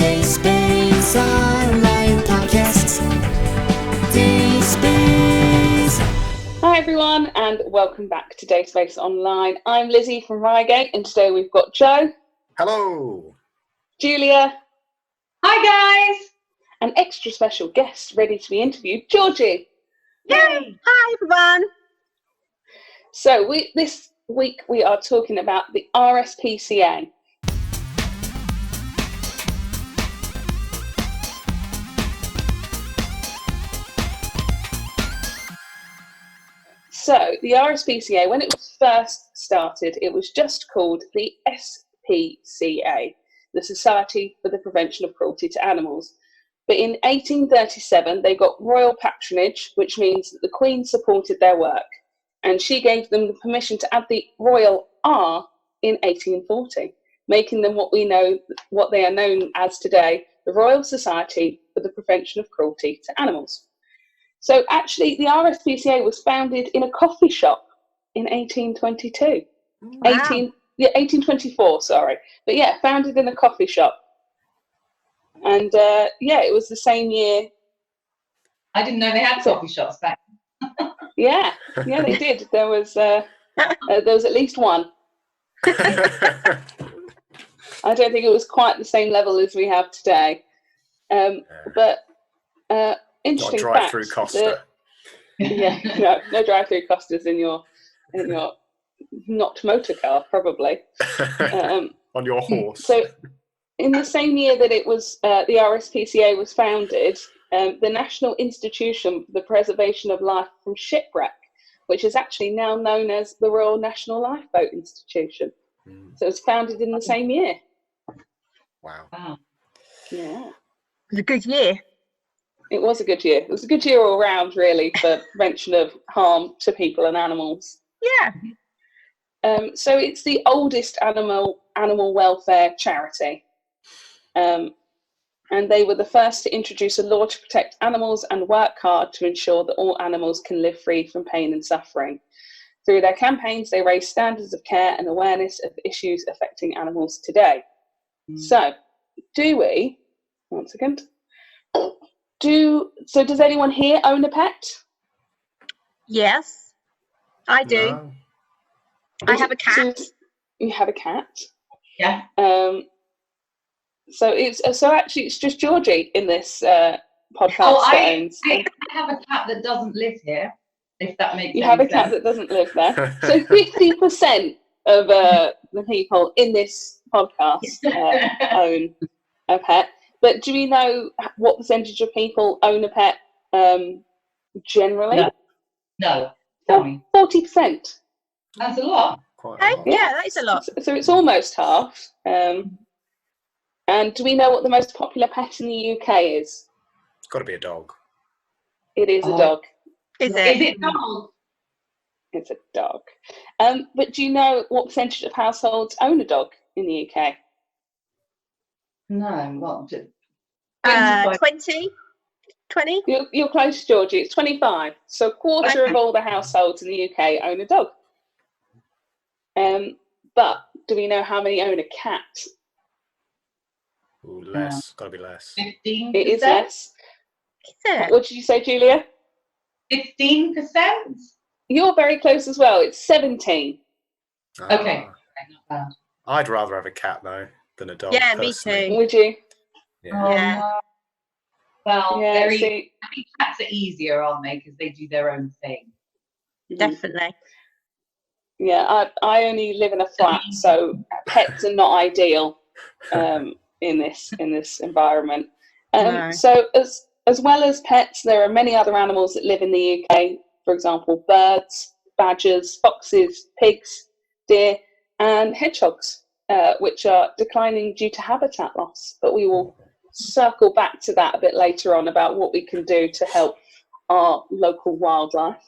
Dayspace online podcast. Dayspace. Hi everyone, and welcome back to Dayspace Online. I'm Lizzie from Reigate, and today we've got Joe. Hello. Julia. Hi guys. An extra special guest ready to be interviewed, Georgie. Yay! Hi everyone. So this week we are talking about the RSPCA. So the RSPCA, when it was first started, it was just called the SPCA, the Society for the Prevention of Cruelty to Animals. But in 1837, they got royal patronage, which means that the Queen supported their work, and she gave them the permission to add the royal R in 1840, making them what they are known as today, the Royal Society for the Prevention of Cruelty to Animals. So actually, the RSPCA was founded in a coffee shop in 1822. Wow. 1824, sorry. But yeah, founded in a coffee shop. And it was the same year. I didn't know they had coffee shops back then. Yeah, they did. There was at least one. I don't think it was quite the same level as we have today. But interesting Not a drive-through Costa. No drive-through Costas in your not motor car, probably. On your horse. So, in the same year that it was the RSPCA was founded, the National Institution for the Preservation of Life from Shipwreck, which is actually now known as the Royal National Lifeboat Institution. So it was founded in the same year. Wow. Yeah. It was a good year. It was a good year. It was a good year all round, really, for prevention of harm to people and animals. Yeah. So it's the oldest animal welfare charity. And they were the first to introduce a law to protect animals and work hard to ensure that all animals can live free from pain and suffering. Through their campaigns, they raise standards of care and awareness of issues affecting animals today. So, does anyone here own a pet? Yes, I do. No. I have a cat. You have a cat? Yeah. So actually it's just Georgie in this podcast that owns. I have a cat that doesn't live here, if that makes sense. You have a cat that doesn't live there. So 50% of the people in this podcast own a pet. But do we know what percentage of people own a pet generally? No. Tell me. 40%. That's a lot. Quite a lot. Yeah, that is a lot. So it's almost half. And do we know what the most popular pet in the UK is? It's got to be a dog. It is a dog. Is Is it? it dog? It's a dog. But do you know what percentage of households own a dog in the UK? No, what? 20? 20? You're close, Georgie. It's 25. So a quarter of all the households in the UK own a dog. But do we know how many own a cat? Ooh, less. Got to be less. 15%? It is less. Is it? What did you say, Julia? 15%? You're very close as well. It's 17. Okay. Not bad. I'd rather have a cat, though, than a dog. Yeah, me personally. too. Would you? Yeah. Oh, Yeah. no. Well, Yeah, I think see, cats are easier, aren't they? Because they do their own thing. Definitely. yeah. I only live in a flat, so pets are not ideal in this environment. No. So as well as pets, there are many other animals that live in the UK. For example, birds, badgers, foxes, pigs, deer, and hedgehogs, which are declining due to habitat loss. But we will circle back to that a bit later on about what we can do to help our local wildlife.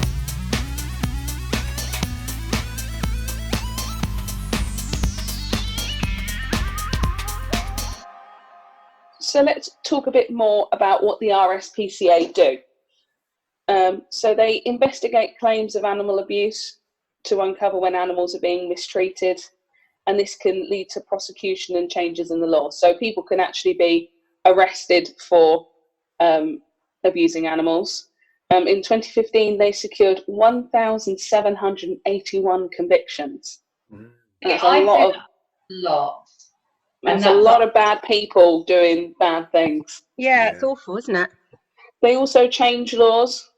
So let's talk a bit more about what the RSPCA do. So they investigate claims of animal abuse to uncover when animals are being mistreated, and this can lead to prosecution and changes in the law. So people can actually be arrested for abusing animals. In 2015, they secured 1,781 convictions. That's I'd say of that's a lot. There's a lot of bad people doing bad things. Yeah, it's awful, isn't it? They also change laws.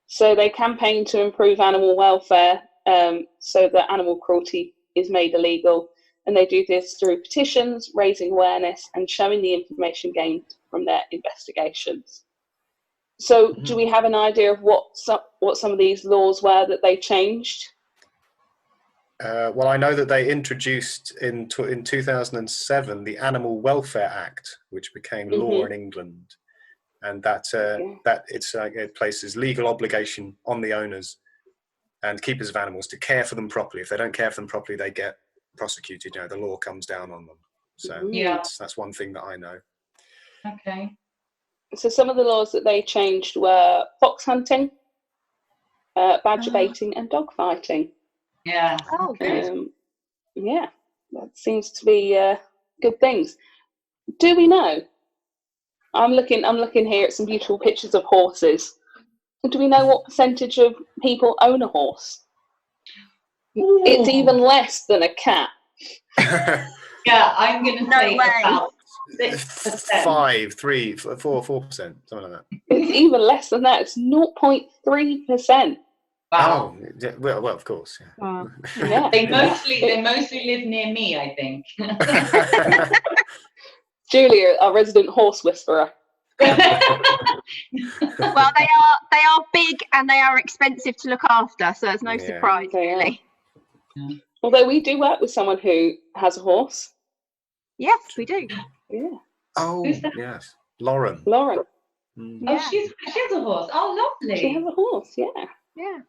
So they campaign to improve animal welfare so that animal cruelty is made illegal. And they do this through petitions, raising awareness, and showing the information gained from their investigations. So do we have an idea of what some of these laws were that they changed? Well, I know that they introduced in 2007 the Animal Welfare Act, which became law in England, and that it places legal obligation on the owners and keepers of animals to care for them properly. If they don't care for them properly, they get prosecuted. The law comes down on them. So that's one thing that I know. Okay. So some of the laws that they changed were fox hunting, badger baiting, and dog fighting. Yeah. Oh, good. Yeah, that seems to be good things. Do we know? I'm looking here at some beautiful pictures of horses. Do we know what percentage of people own a horse? Ooh. It's even less than a cat. Yeah, I'm going to say about 6%. 5, 3, 4%, something like that. It's even less than that. It's 0.3%. Wow. Oh, yeah, well, of course. Yeah. Yeah. They mostly live near me, I think. Julia, our resident horse whisperer. Well, they are big and they are expensive to look after, so it's no surprise, really. Yeah. Although we do work with someone who has a horse. Yes, we do. Yeah. Oh, yes. Lauren. Yeah. Oh, she has a horse. Oh, lovely. She has a horse, yeah. Yeah.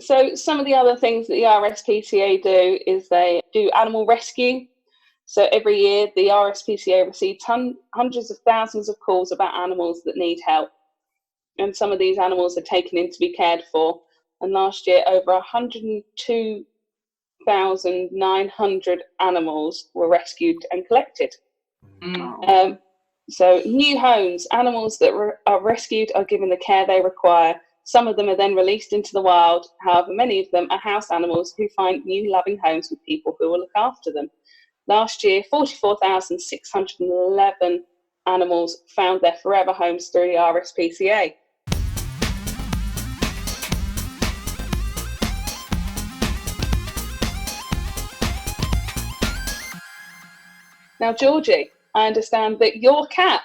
So some of the other things that the RSPCA do is they do animal rescue. So every year the RSPCA receives hundreds of thousands of calls about animals that need help. And some of these animals are taken in to be cared for. And last year over 102,900 animals were rescued and collected. So new homes, animals that are rescued are given the care they require. Some of them are then released into the wild. However, many of them are house animals who find new loving homes with people who will look after them. Last year, 44,611 animals found their forever homes through the RSPCA. Now, Georgie, I understand that your cat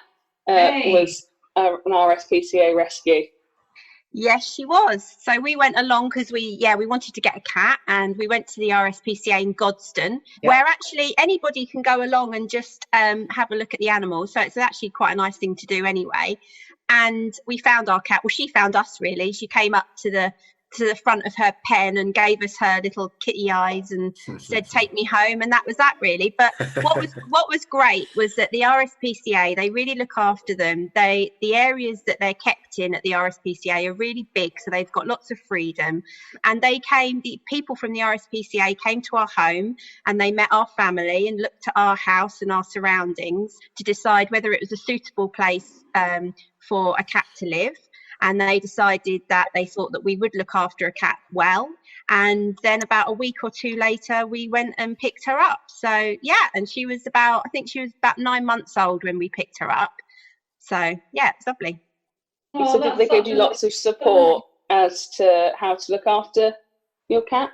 was an RSPCA rescue. Yes, she was. So we went along because we wanted to get a cat, and we went to the RSPCA in Godstone, where actually anybody can go along and just have a look at the animals. So it's actually quite a nice thing to do anyway. And we found our cat. Well, she found us, really. She came up to the front of her pen and gave us her little kitty eyes and said, "Take me home," and that was that, really. But what was great was that the RSPCA, they really look after them. The areas that they're kept in at the RSPCA are really big, so they've got lots of freedom. And the people from the RSPCA came to our home and they met our family and looked at our house and our surroundings to decide whether it was a suitable place for a cat to live. And they decided that they thought that we would look after a cat well. And then about a week or two later, we went and picked her up. So, and she was about 9 months old when we picked her up. So, it's lovely. So did they give you lots of support as to how to look after your cat?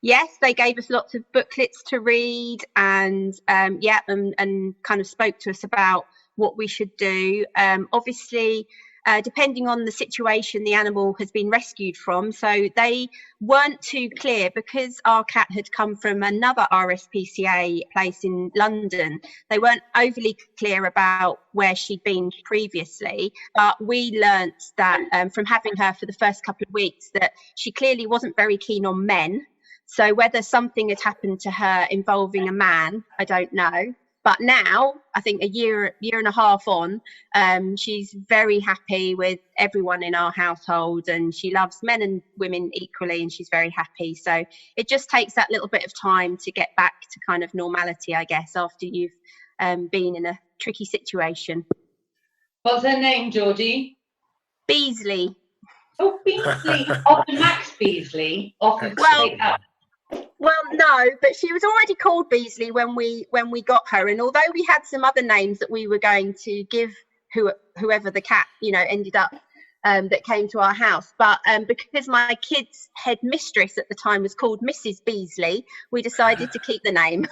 Yes, they gave us lots of booklets to read and kind of spoke to us about what we should do. Obviously, depending on the situation the animal has been rescued from. So they weren't too clear because our cat had come from another RSPCA place in London. They weren't overly clear about where she'd been previously, but we learnt that from having her for the first couple of weeks that she clearly wasn't very keen on men. So whether something had happened to her involving a man, I don't know. But now, I think a year and a half on, she's very happy with everyone in our household, and she loves men and women equally, and she's very happy. So it just takes that little bit of time to get back to kind of normality, I guess, after you've been in tricky situation. What's her name, Georgie? Beasley. Oh, Beasley. After Max Beasley. Off of Excellent. Well, no, but she was already called Beasley when we got her, and although we had some other names that we were going to give whoever the cat, you know, ended up that came to our house, but because my kid's head mistress at the time was called Mrs. Beasley, we decided to keep the name.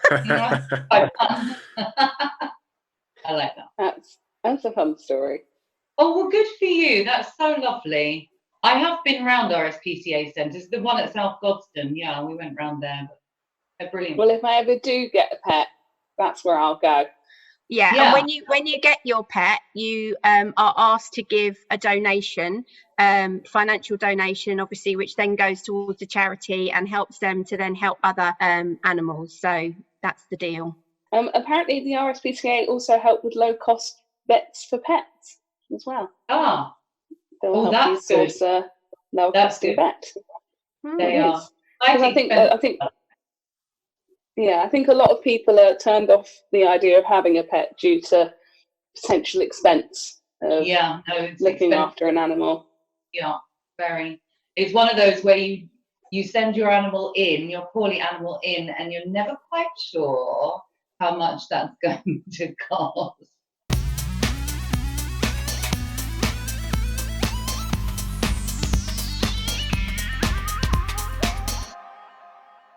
Quite fun. I like that. That's a fun story. Oh, well, good for you. That's so lovely. I have been round RSPCA centres. The one at South Godstone, yeah, we went round there. But they're brilliant. Well, if I ever do get a pet, that's where I'll go. Yeah, Yeah. and when you get your pet, you are asked to give a donation, financial donation, obviously, which then goes towards the charity and helps them to then help other animals. So that's the deal. Apparently, the RSPCA also help with low-cost vets for pets as well. Ah, They'll Oh, help you that's good. source a That's low-cost good. vet. they It are. is. 'Cause I think a lot of people are turned off the idea of having a pet due to potential expense of Yeah, no, it's looking expensive. after an animal. Yeah, very. It's one of those where you send your animal in, your poorly animal in, and you're never quite sure how much that's going to cost.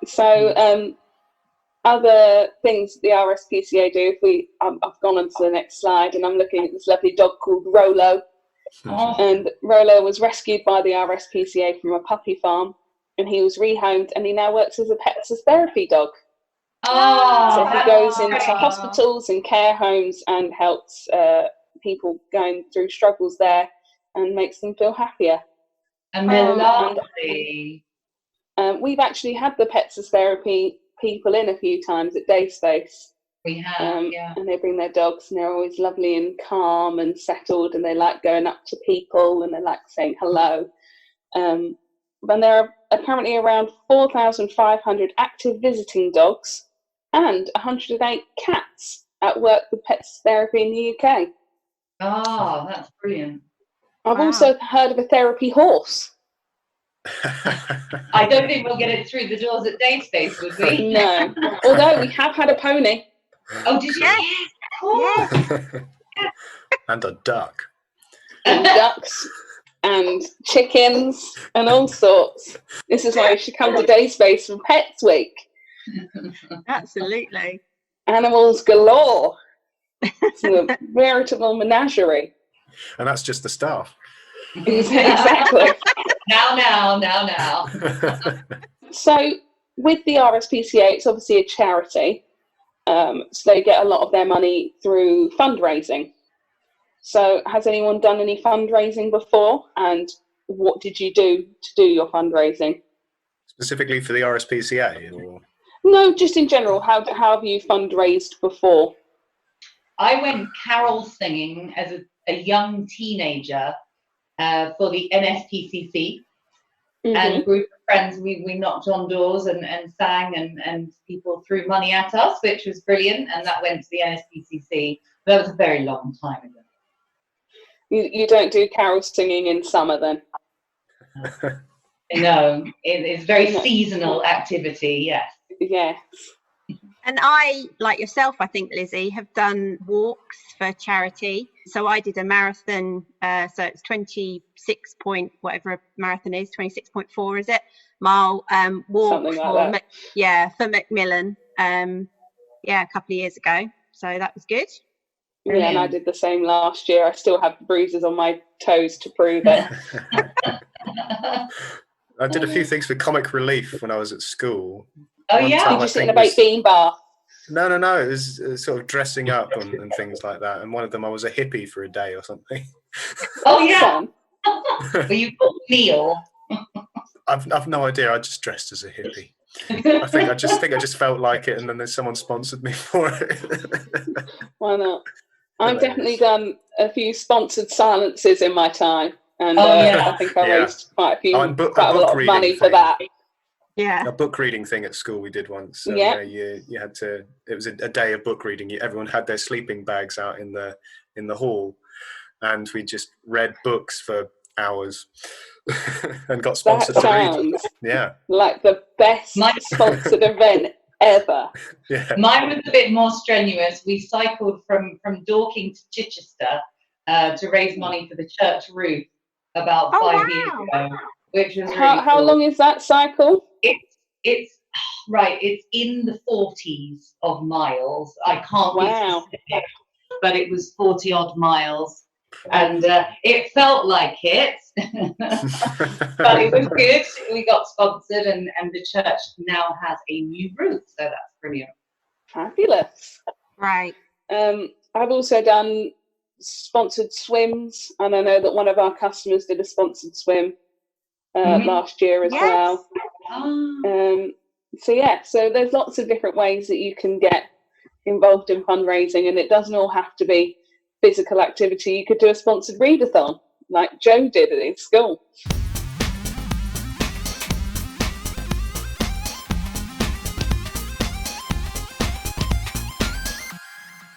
So, other things the RSPCA do, I've gone on to the next slide and I'm looking at this lovely dog called Rolo. Oh, And Rolo was rescued by the RSPCA from a puppy farm, and he was rehomed, and he now works as a pets as therapy dog. So he goes into hospitals and care homes and helps people going through struggles there and makes them feel happier. and they're and- lovely. We've actually had the pets as therapy people in a few times at Dayspace. We have, yeah. And they bring their dogs, and they're always lovely and calm and settled, and they like going up to people and they like saying hello. But there are apparently around 4,500 active visiting dogs and 108 cats at work with pets therapy in the UK. Oh, that's brilliant. I've Wow. also heard of a therapy horse. I don't think we'll get it through the doors at Dayspace, would we? No, although we have had a pony. Oh, did you? Yes. Yes, of course. And a duck. And ducks and chickens and all sorts. This is why you should come to Dayspace for Pets Week. Absolutely. Animals galore. It's a veritable menagerie. And that's just the staff. Exactly. Now. So with the RSPCA, it's obviously a charity. So they get a lot of their money through fundraising. So has anyone done any fundraising before? And what did you do to do your fundraising? Specifically for the RSPCA? Or? No, just in general. How have you fundraised before? I went carol singing as a young teenager for the NSPCC. And a group of friends, we knocked on doors and sang, and people threw money at us, which was brilliant, and that went to the NSPCC. That was a very long time ago. You don't do carol singing in summer then? No, it's very seasonal activity, yes. Yes. And I, like yourself, I think, Lizzie, have done walks for charity. So I did a marathon. So it's 26 point, whatever a marathon is, 26.4, is it? Mile walk Something like that. for Macmillan. A couple of years ago. So that was good. Yeah, and I did the same last year. I still have bruises on my toes to prove it. I did a few things for Comic Relief when I was at school. Oh, One yeah? time Did I you sit in think a baked bean bar? No. It was sort of dressing up and things like that. And one of them, I was a hippie for a day or something. Oh, yeah. Fun. Were you called Neil? I've no idea. I just dressed as a hippie. I just felt like it, and then someone sponsored me for it. Why not? I've Hilarious. definitely done a few sponsored silences in my time, and Oh, yeah. I think I Yeah. raised quite a And lot of money for thing. that. Yeah. A book reading thing at school we did once. So, Yeah. you had to. It was a day of book reading. Everyone had their sleeping bags out in the hall, and we just read books for hours and got sponsored That to read. sounds Yeah. like the best sponsored event ever. Yeah. Mine was a bit more strenuous. We cycled from Dorking to Chichester to raise money for the church roof about 5 years ago, which was really How cool. long is that cycle? It's right. It's in the 40s of miles. I can't be specific, but it was 40 odd miles, and it felt like it, but it was good. We got sponsored, and the church now has a new roof, so that's brilliant. Fabulous. Right. I've also done sponsored swims, and I know that one of our customers did a sponsored swim last year as well. So there's lots of different ways that you can get involved in fundraising, and it doesn't all have to be physical activity. You could do a sponsored readathon like Joe did at his school.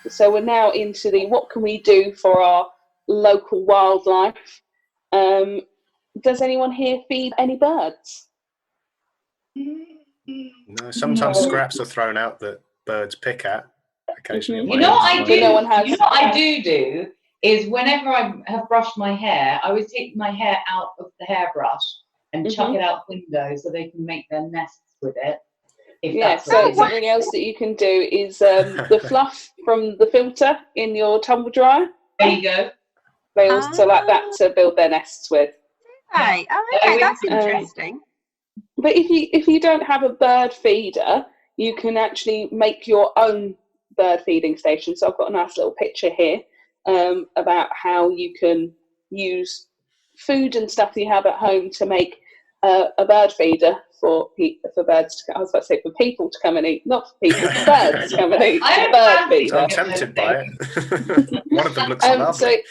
So we're now into the what can we do for our local wildlife. Does anyone here feed any birds? No, sometimes scraps are thrown out that birds pick at. Occasionally, You know what I do? No one has. You know what I do is whenever I have brushed my hair, I always take my hair out of the hairbrush and chuck it out window so they can make their nests with it. So something else that you can do is the fluff from the filter in your tumble dryer. There you go. They also like that to build their nests with. Right. Oh, okay, that's interesting. But if you don't have a bird feeder, you can actually make your own bird feeding station. So I've got a nice little picture here about how you can use food and stuff that you have at home to make a bird feeder for birds to. I was about to say for people to come and eat, not for people, for birds to come and eat. Bird feeder. I'm tempted by it. One of them looks lovely.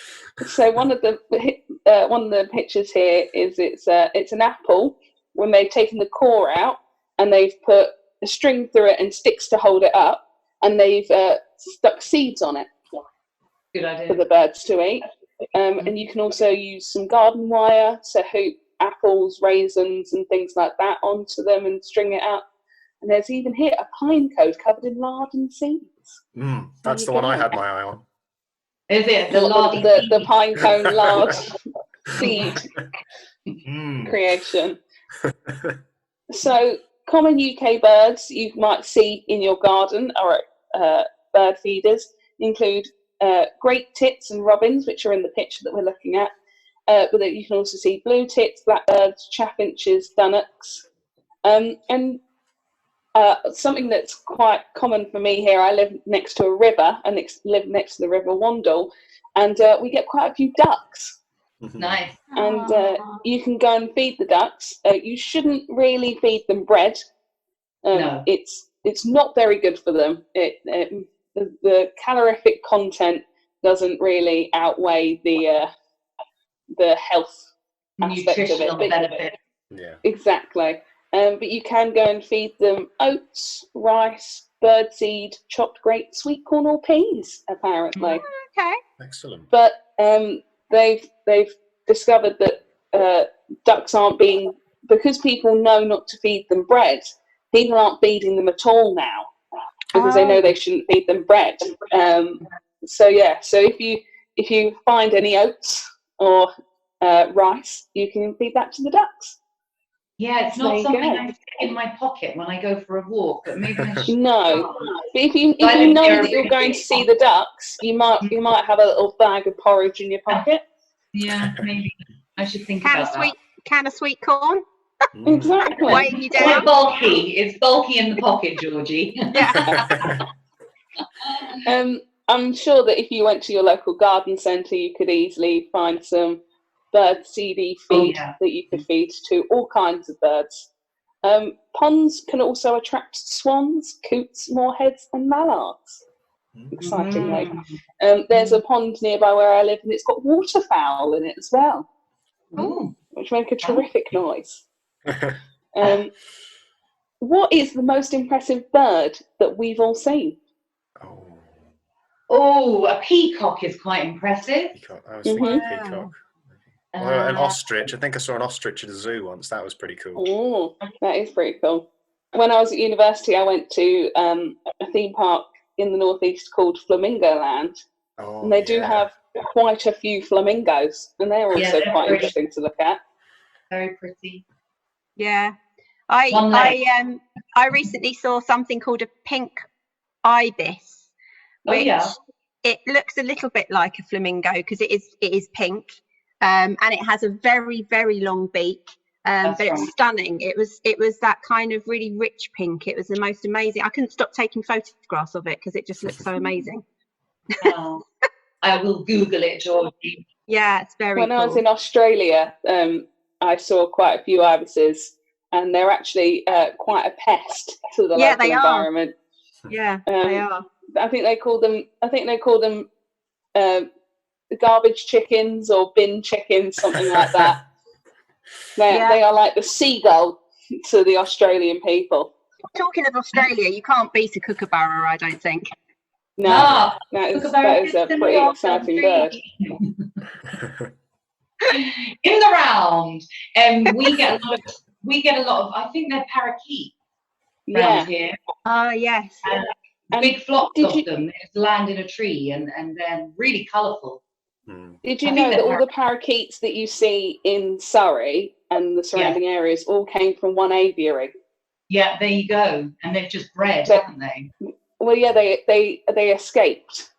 So one of the pictures here is it's an apple when they've taken the core out and they've put a string through it and sticks to hold it up, and they've stuck seeds on it. Good idea. For the birds to eat. And you can also use some garden wire to hoop apples, raisins and things like that onto them and string it up. And there's even here a pine cone covered in lard and seeds. That's the one I had my eye on. Is it the pine cone lard seed creation? So common UK birds you might see in your garden or bird feeders include great tits and robins, which are in the picture that we're looking at. But you can also see blue tits, blackbirds, chaffinches, dunnocks. And something that's quite common for me here, I live next to a river and live next to the River Wandle, and we get quite a few ducks. Nice. And you can go and feed the ducks. You shouldn't really feed them bread. No. It's not very good for them. The calorific content doesn't really outweigh the health aspect of it. Benefit. Yeah. Exactly. But you can go and feed them oats, rice, birdseed, chopped great sweet corn or peas, apparently. Okay. Excellent. But they've discovered that ducks aren't being, because people know not to feed them bread, people aren't feeding them at all now because they know they shouldn't feed them bread. So if you find any oats or rice, you can feed that to the ducks. Yeah, it's not something I stick in my pocket when I go for a walk, but maybe I should. No, but if you know that you're going to see the ducks, you might have a little bag of porridge in your pocket. Yeah, maybe I should think about that. Can of sweet corn. Exactly. Weighing you down. It's bulky. It's bulky in the pocket, Georgie. Yeah. I'm sure that if you went to your local garden centre, you could easily find some bird seedy feed that you could feed to all kinds of birds. Ponds can also attract swans, coots, moorheads and mallards, excitingly. There's a pond nearby where I live and it's got waterfowl in it as well, which make a terrific noise. what is the most impressive bird that we've all seen? Oh, a peacock is quite impressive. Peacock. I was thinking Wow. peacock. Or an ostrich. I think I saw an ostrich at a zoo once. That was pretty cool. Oh, that is pretty cool. When I was at university, I went to a theme park in the northeast called Flamingo Land, and they do have quite a few flamingos, and they're also quite pretty. interesting to look at. Very pretty. Yeah, I recently saw something called a pink ibis, which it looks a little bit like a flamingo because it is pink, and it has a very, very long beak. But it's stunning. It was that kind of really rich pink. It was the most amazing. I couldn't stop taking photographs of it because it just looked so amazing. Oh, I will Google it, Georgie. Yeah, it's very When cool. I was in Australia, I saw quite a few ibises, and they're actually quite a pest to the local environment. Yeah, they are. I think they call them garbage chickens or bin chickens, something like that. They are like the seagull to the Australian people. Talking of Australia, you can't beat a kookaburra, I don't think. No, that is a pretty exciting bird. In the round, we get a lot of. I think they're parakeets around here. Oh yes. And big flocks of them. They just land in a tree, and they're really colourful. Did you know that all the parakeets that you see in Surrey and the surrounding areas all came from one aviary? Yeah, there you go. And they've just bred, haven't they? Well, yeah, they escaped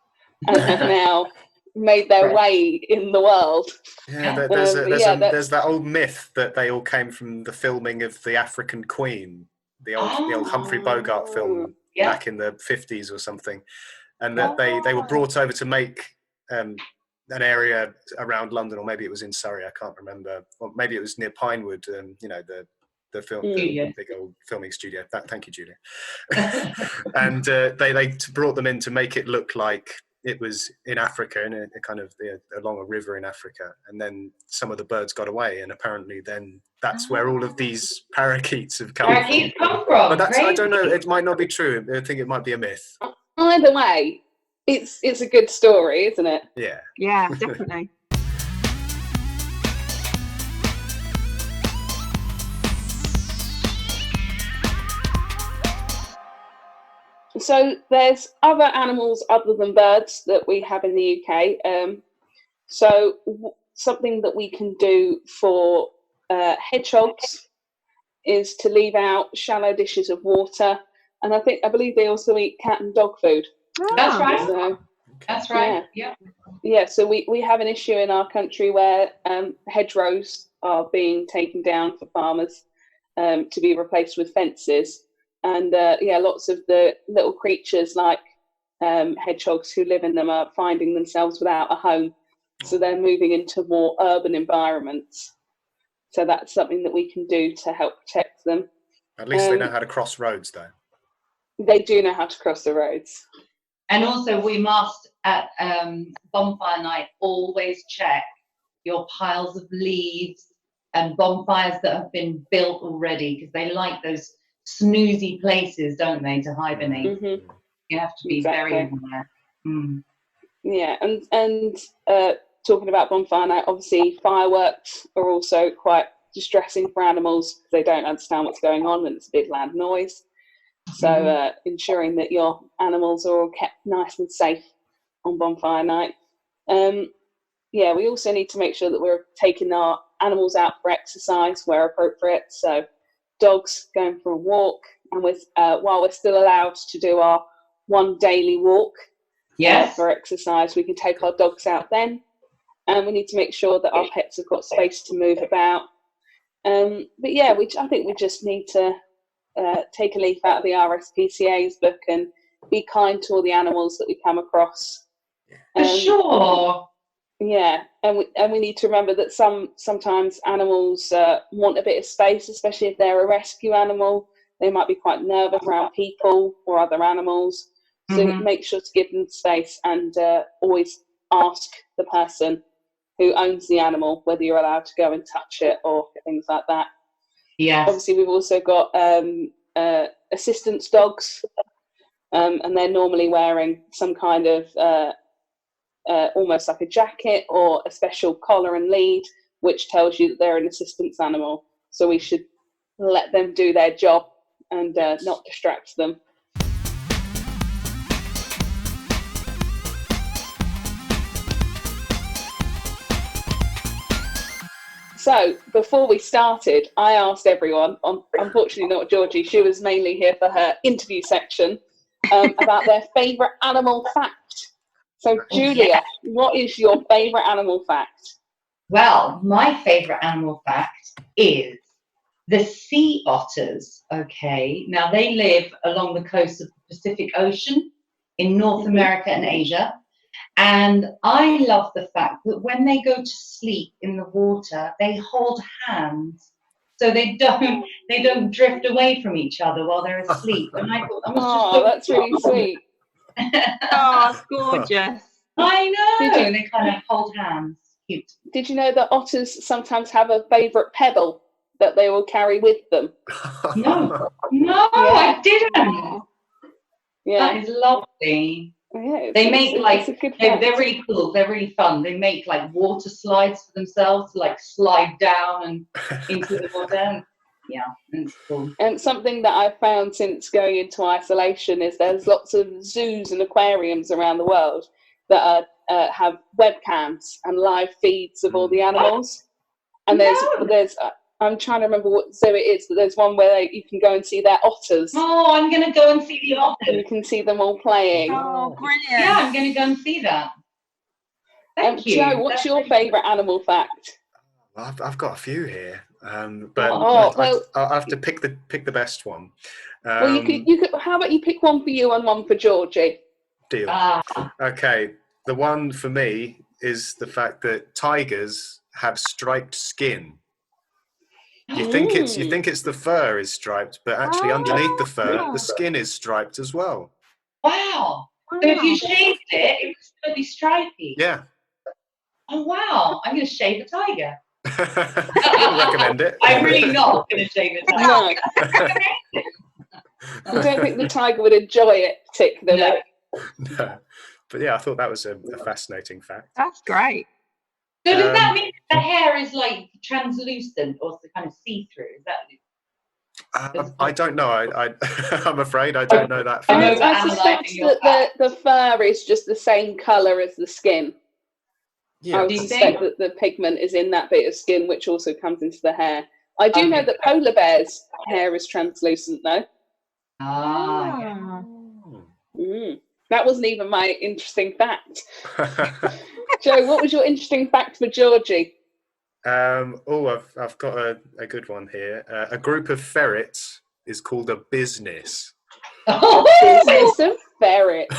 and have now made their way in the world. Yeah, there's that old myth that they all came from the filming of The African Queen, the old Humphrey Bogart film back in the 50s or something, and that they were brought over to make an area around London, or maybe it was in Surrey, I can't remember, or maybe it was near Pinewood, the film, the big old filming studio. Thank you, Julia. And they brought them in to make it look like it was in Africa, in a kind of along a river in Africa. And then some of the birds got away, and apparently then that's where all of these parakeets have come from. But I don't know. It might not be true. I think it might be a myth. Either way, it's a good story, isn't it? Yeah. Yeah, definitely. So there's other animals other than birds that we have in the UK. So something that we can do for hedgehogs is to leave out shallow dishes of water, and I believe they also eat cat and dog food. That's right. So, that's right. Yeah. Yeah. So we have an issue in our country where hedgerows are being taken down for farmers to be replaced with fences. And lots of the little creatures like hedgehogs who live in them are finding themselves without a home. So they're moving into more urban environments. So that's something that we can do to help protect them. At least they know how to cross roads, though. They do know how to cross the roads. And also we must, at bonfire night, always check your piles of leaves and bonfires that have been built already, because they like those snoozy places, don't they, to hibernate. Mm-hmm. You have to be very aware. Yeah, and talking about bonfire night, obviously fireworks are also quite distressing for animals because they don't understand what's going on and it's a big loud noise. So ensuring that your animals are all kept nice and safe on bonfire night. We also need to make sure that we're taking our animals out for exercise where appropriate. So dogs going for a walk, and while we're still allowed to do our one daily walk for exercise, we can take our dogs out then. And we need to make sure that our pets have got space to move about. I think we just need to take a leaf out of the RSPCA's book and be kind to all the animals that we come across. For sure. Yeah, and we need to remember that sometimes animals want a bit of space, especially if they're a rescue animal. They might be quite nervous around people or other animals. So make sure to give them space, and always ask the person who owns the animal whether you're allowed to go and touch it or things like that. Yes. Obviously, we've also got assistance dogs, and they're normally wearing some kind of almost like a jacket or a special collar and lead, which tells you that they're an assistance animal. So we should let them do their job and not distract them. So before we started, I asked everyone, unfortunately not Georgie, she was mainly here for her interview section, about their favourite animal fact. So Julia, what is your favourite animal fact? Well, my favourite animal fact is the sea otters. Okay, now they live along the coast of the Pacific Ocean in North America and Asia. And I love the fact that when they go to sleep in the water, they hold hands, so they don't drift away from each other while they're asleep. And I thought that was just that's really sweet. Oh, gorgeous. I know. And they kind of hold hands. Cute. Did you know that otters sometimes have a favourite pebble that they will carry with them? No, I didn't. Yeah, that is lovely. Yeah, They make they're fact. really cool. They're really fun. They make like water slides for themselves to like slide down and into the water. Yeah, it's cool. And something that I've found since going into isolation is there's lots of zoos and aquariums around the world that have webcams and live feeds of all the animals. And there's I'm trying to remember what zoo it is, but there's one where you can go and see their otters. Oh, I'm going to go and see the And otters. you can see them all playing. Oh, brilliant. Yeah, I'm going to go and see that. Thank you. Joe, what's your favourite animal fact? I've got a few here, but well, I'll have to pick the best one. Well, you could. How about you pick one for you and one for Georgie? Deal. Okay, the one for me is the fact that tigers have striped skin. You think it's the fur is striped, but actually underneath the fur, the skin is striped as well. Wow. So if you shaved it, it would still be stripy. Yeah. Oh wow! I'm going to shave a tiger. I recommend it. I'm really not going to shave a tiger. No. I don't think the tiger would enjoy it particularly. No. But yeah, I thought that was a fascinating fact. That's great. So does that mean the hair is like translucent or kind of see-through? Is that? I don't know. I'm afraid I don't know that I fact. suspect that the fur is just the same colour as the skin. Yeah. I would suspect that the pigment is in that bit of skin, which also comes into the hair. I do know that polar bears' hair is translucent, though. Yeah. That wasn't even my interesting fact. Joe, what was your interesting fact for Georgie? I've got a good one here. A group of ferrets is called a business. Business of ferrets.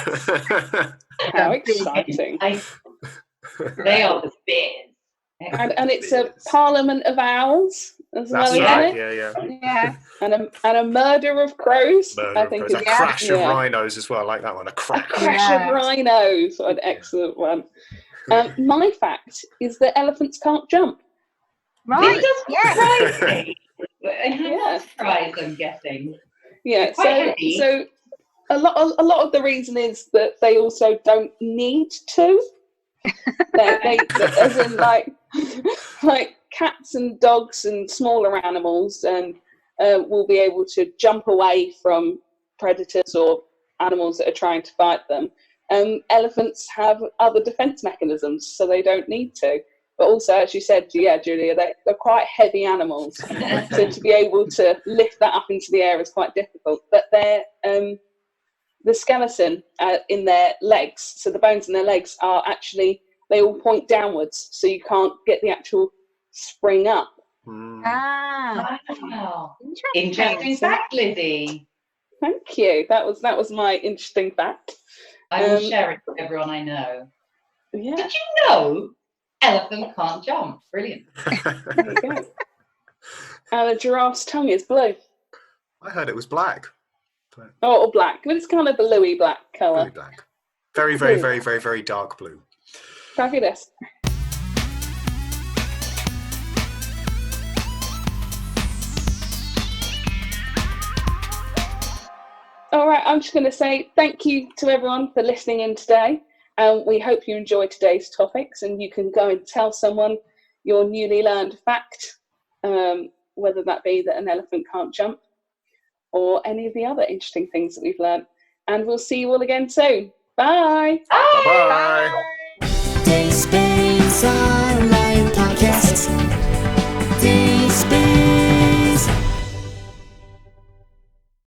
How exciting. They are the biz. And it's a parliament of owls as well, isn't right. it? Yeah. And a murder of crows. I think a crash of rhinos as well. I like that one. A crash of rhinos. What an excellent one. My fact is that elephants can't jump. Right. It does surprise me. I'm Yeah. not surprised, I'm guessing. Yeah. Quite heavy. So a lot of the reason is that they also don't need to. they as in like cats and dogs and smaller animals will be able to jump away from predators or animals that are trying to fight them. Elephants have other defense mechanisms, so they don't need to. But also, as you said, Julia, they're quite heavy animals, so to be able to lift that up into the air is quite difficult. But they're the skeleton in their legs, so the bones in their legs are actually, they all point downwards, so you can't get the actual spring up. Ah. Wow. Interesting fact, Lizzie. Thank you. That was my interesting fact. I will share it with everyone I know. Yeah. Did you know elephant can't jump? Brilliant. There you go. And a giraffe's tongue is blue. I heard it was black. Or black, but it's kind of the bluey black colour. Really black. Very, very, very, very, very dark blue. Fabulous. All right, I'm just going to say thank you to everyone for listening in today. We hope you enjoyed today's topics, and you can go and tell someone your newly learned fact, whether that be that an elephant can't jump or any of the other interesting things that we've learned. And we'll see you all again soon. Bye. Bye-bye. Dayspace online podcast.